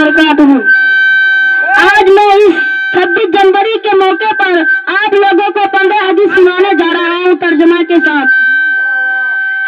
وبرکاتہ۔ آج میں اس 26 جنوری کے موقع پر آپ لوگوں کو 15 حدیث سنانے جا رہا ہوں ترجمہ کے ساتھ۔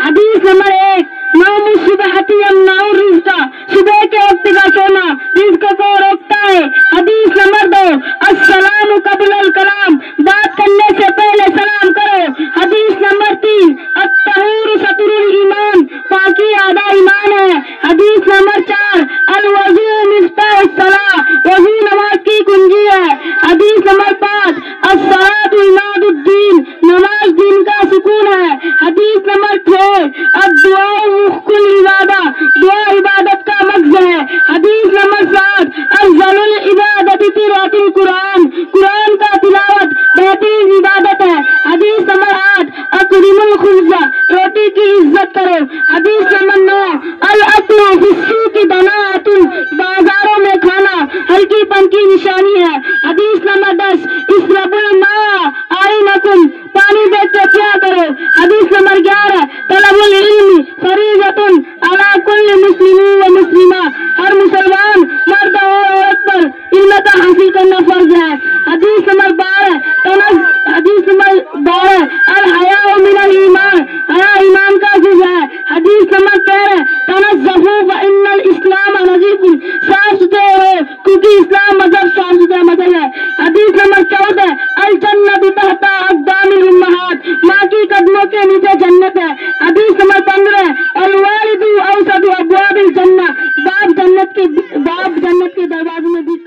حدیث نمبر 1، نوم الصبح یمنع الرزق، صبح کے وقت کا سونا رزق کو روکتا ہے۔ حدیث نمبر 2، السلام قبل الکلام، بات کرنے سے پہلے سلام کرو۔ حدیث نمبر 3، الطہور سطر الایمان، پاکی آدھا ایمان ہے۔ حدیث نمبر 4، الوضوء مفتاح الصلاۃ، وضو نماز کی کنجی ہے۔ حدیث نمبر 5، الصلاۃ عماد الدین، نماز دین کا سکون ہے۔ حدیث نمبر 6، الدعاء مخ العبادہ، دعا عبادت کا مغز ہے۔ حدیث نمبر 7، افضل العبادت قراءۃ القرآن، قرآن کا تلاوت بہترین عبادت ہے۔ حدیث نمبر 8، اکرم الخبز، روٹی کی عزت کرو۔ حدیث نمبر 9، الاکل فی السوق دناءۃ، بازاروں میں کھانا ہلکی پن کی نشانی ہے۔ حدیث نمبر 10، اشربوا الماء اعینکم، پانی دیکھ کے پیا کرو۔ حدیث نمبر 11، طلب العلم فریضۃ علی کل مسلم و مسلمہ، ہر مسلمان مرد اور عورت پر علم کا حاصل کرنا فرض ہے۔ حدیث نمبر 12، الحیاء من الایمان، حیا ایمان کا جز ہے۔ حدیث نمبر 13، تنزہوا فإن الاسلام نظیف، صاف ستھرے ہو کیونکہ اسلام مذہب صاف ستھرا مذہب ہے۔ حدیث نمبر 14، الجنت تحت اقدام الامہات، ماں کی قدموں کے نیچے جنت ہے۔ حدیث نمبر 15، الوالد اوسط ابواب الجنہ، باپ جنت کے دروازے میں بھی